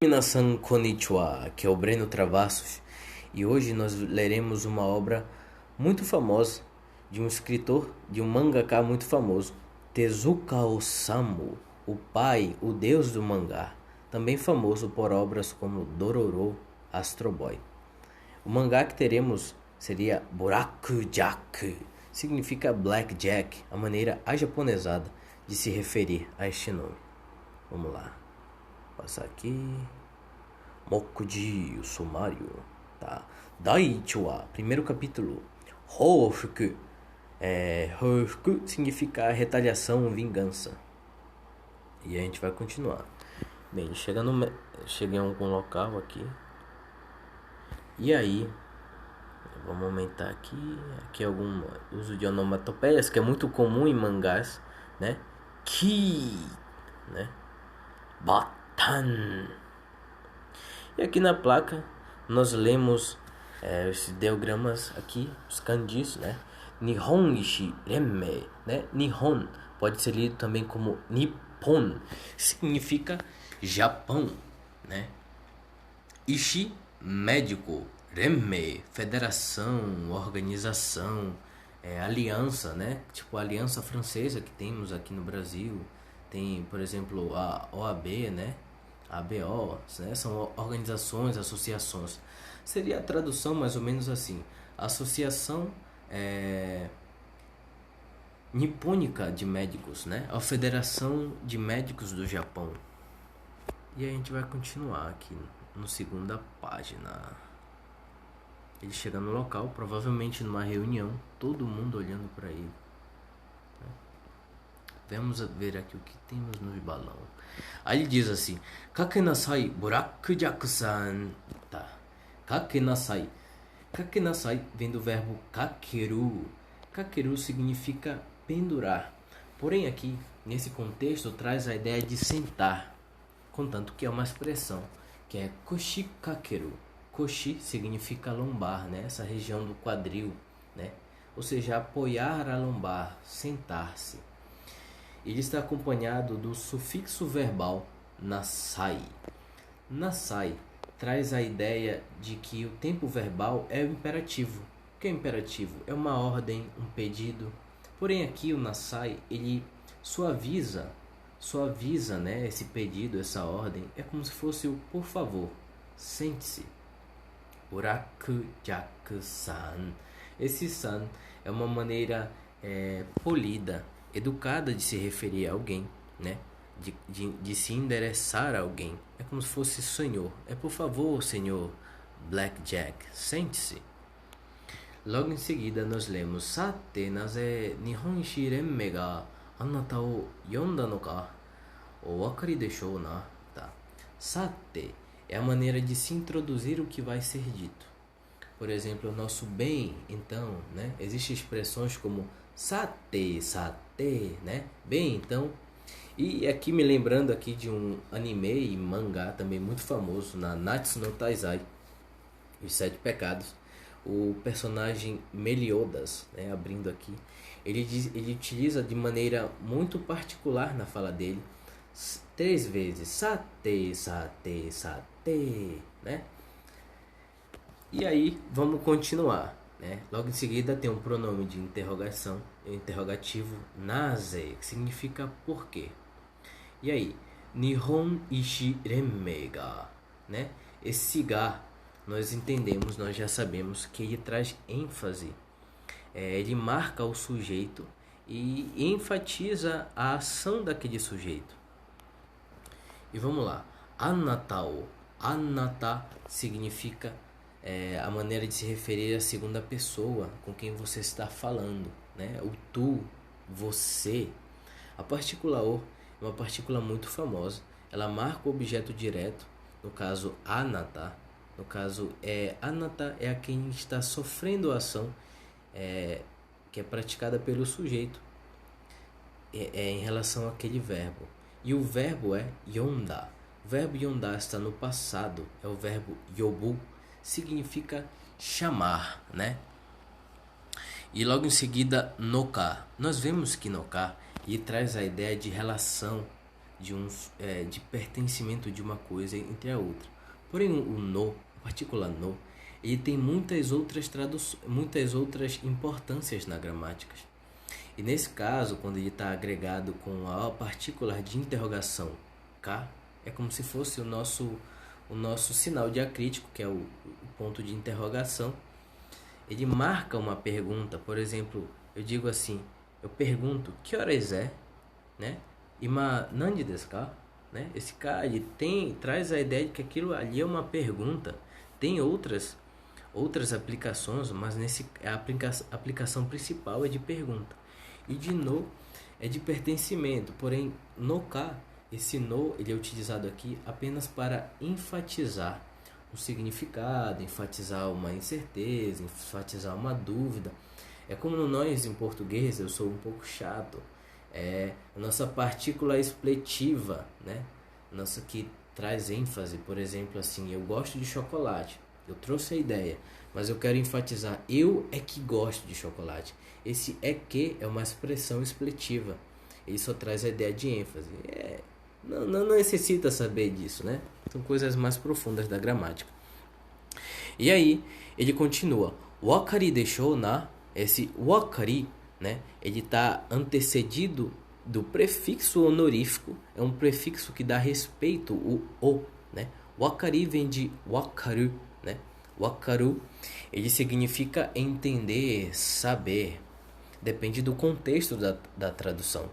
Minasan Konnichiwa, que é o Breno Travassos, e hoje nós leremos uma obra muito famosa de um escritor, de um mangaka muito famoso, Tezuka Osamu, o pai, o deus do mangá, também famoso por obras como Dororo, Astro Boy. O mangá que teremos seria Buraku Jack, significa Black Jack, a maneira ajaponesada de se referir a este nome. Vamos lá. Passar aqui. Mokuji, o sumário. Tá. Daiichi wa, primeiro capítulo. Houfuku. Houfuku significa retaliação, vingança. E a gente vai continuar. Bem, chega em algum local aqui. E aí, vamos aumentar aqui. Aqui algum uso de onomatopeias, que é muito comum em mangás, né? Ki, né? Batan. E aqui na placa nós lemos esses ideogramas aqui, os kanjis, né? Nihon Ishi Remme, né? Nihon pode ser lido também como Nippon, significa Japão, né? Ishi, médico. Remme, federação, organização, aliança, né? Tipo a aliança francesa que temos aqui no Brasil. Tem, por exemplo, a OAB, né? ABO, né? São organizações, associações. Seria a tradução mais ou menos assim: Associação Nipônica de Médicos, né? A Federação de Médicos do Japão. E a gente vai continuar aqui no segunda página. Ele chega no local, provavelmente numa reunião, todo mundo olhando para ele. Vamos ver aqui o que temos no balão. Aí ele diz assim: Kakenasai, Buraku Jaku-san. Tá. Kakenasai. Kakenasai vem do verbo kakeru. Kakeru significa pendurar. Porém aqui, nesse contexto, traz a ideia de sentar. Contanto que é uma expressão, que é koshi kakeru. Koshi significa lombar, né? Essa região do quadril, né? Ou seja, apoiar a lombar, sentar-se. Ele está acompanhado do sufixo verbal nasai. Nasai traz a ideia de que o tempo verbal é o imperativo. O que é imperativo? É uma ordem, um pedido. Porém aqui o nasai, ele suaviza, né, esse pedido, essa ordem. É como se fosse o por favor, sente-se. Buraku Jaku-san. Esse san é uma maneira polida, educada de se referir a alguém, né? De se endereçar a alguém. É como se fosse senhor. É por favor, senhor Blackjack, sente-se. Logo em seguida nós lemos: Sate naze Nihon Ishi Remme ga anata o yonda no ka? O wakari deshou na? Tá. Sate é a maneira de se introduzir o que vai ser dito. Por exemplo, o nosso bem, então, né? Existem expressões como sate, sate, né? Bem, então. E aqui me lembrando aqui de um anime e mangá também muito famoso, na Natsu no Taizai, Os Sete Pecados. O personagem Meliodas, né? Abrindo aqui, ele utiliza de maneira muito particular na fala dele 3 vezes sate, sate, sate, né? E aí, vamos continuar, né? Logo em seguida tem um pronome de interrogação, interrogativo, naze, que significa por quê. E aí, Nihon Ishi Remme ga, né? Esse ga, nós entendemos, nós já sabemos que ele traz ênfase. Ele marca o sujeito e enfatiza a ação daquele sujeito. E vamos lá. Anatao. Anata significa a maneira de se referir à segunda pessoa com quem você está falando, né? O tu, você. A partícula o é uma partícula muito famosa. Ela marca o objeto direto, no caso anata. No caso, anata é a quem está sofrendo a ação que é praticada pelo sujeito em relação àquele verbo. E o verbo é yonda. O verbo yonda está no passado, é o verbo yobu, significa chamar, né? E logo em seguida, noka. Nós vemos que noka ele traz a ideia de relação, de pertencimento de uma coisa entre a outra. Porém, o no, a partícula no, ele tem muitas outras importâncias na gramática. E nesse caso, quando ele está agregado com a partícula de interrogação K, é como se fosse o nosso sinal diacrítico, que é o ponto de interrogação. Ele marca uma pergunta. Por exemplo, eu digo assim, eu pergunto, que horas é? Né? Ima nandi desu ka? Né? Esse K, ele traz a ideia de que aquilo ali é uma pergunta. Tem outras aplicações, mas a aplicação principal é de pergunta. E de no é de pertencimento, porém no K, esse no ele é utilizado aqui apenas para enfatizar o significado, enfatizar uma incerteza, enfatizar uma dúvida. É como nós em português, eu sou um pouco chato, a nossa partícula expletiva, né? Nossa que traz ênfase, por exemplo, assim, eu gosto de chocolate. Eu trouxe a ideia, mas eu quero enfatizar, eu é que gosto de chocolate. Esse é que é uma expressão expletiva. Ele só traz a ideia de ênfase. Não necessita saber disso, né? São coisas mais profundas da gramática. E aí, ele continua. Wakari deixou na... Esse wakari, né? Ele está antecedido do prefixo honorífico. É um prefixo que dá respeito, o, né? Wakari vem de wakaru, né? Wakaru, ele significa entender, saber. Depende do contexto da tradução.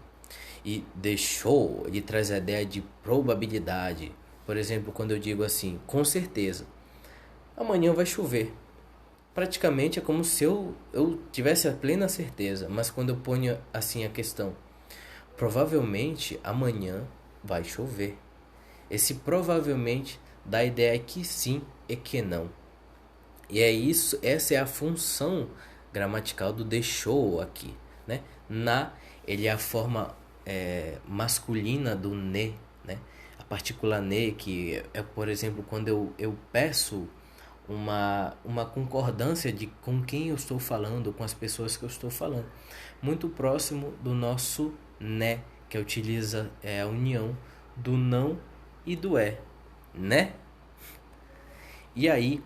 E deixou, ele traz a ideia de probabilidade. Por exemplo, quando eu digo assim, com certeza, amanhã vai chover. Praticamente é como se eu tivesse a plena certeza. Mas quando eu ponho assim a questão, provavelmente amanhã vai chover. Esse provavelmente dá a ideia que sim e que não. E é isso, essa é a função gramatical do deixou aqui, né? Na, ele é a forma masculina do ne, né? A partícula ne, que é, por exemplo, quando eu peço uma concordância de com quem eu estou falando, com as pessoas que eu estou falando. Muito próximo do nosso né, que utiliza a união do não e do né? E aí,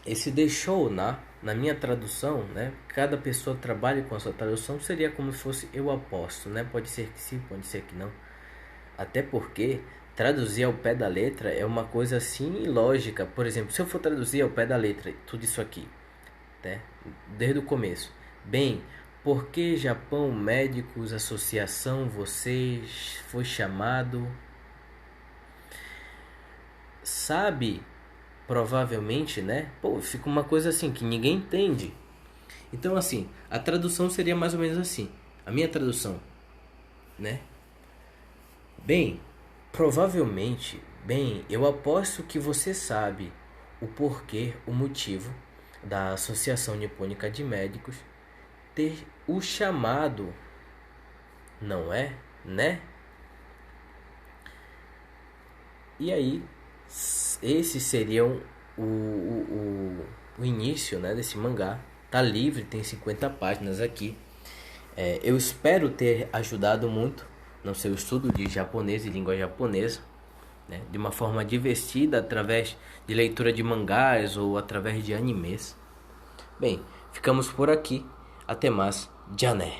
esse deixou na minha tradução, né? Cada pessoa trabalha com a sua tradução, seria como se fosse eu aposto, né? Pode ser que sim, pode ser que não. Até porque traduzir ao pé da letra é uma coisa assim ilógica. Por exemplo, se eu for traduzir ao pé da letra tudo isso aqui, né? Desde o começo. Bem, por que Japão Médicos Associação vocês foi chamado? Sabe? Provavelmente, né? Pô, fica uma coisa assim que ninguém entende. Então, assim, a tradução seria mais ou menos assim. A minha tradução, né? Bem, provavelmente, eu aposto que você sabe o porquê, o motivo da Associação Nipônica de Médicos ter o chamado, não é? Né? E aí, esse seria o início, né, desse mangá. Tá livre, tem 50 páginas aqui. Eu espero ter ajudado muito no seu estudo de japonês e língua japonesa, né, de uma forma divertida, através de leitura de mangás ou através de animes. Bem, ficamos por aqui. Até mais. Já né?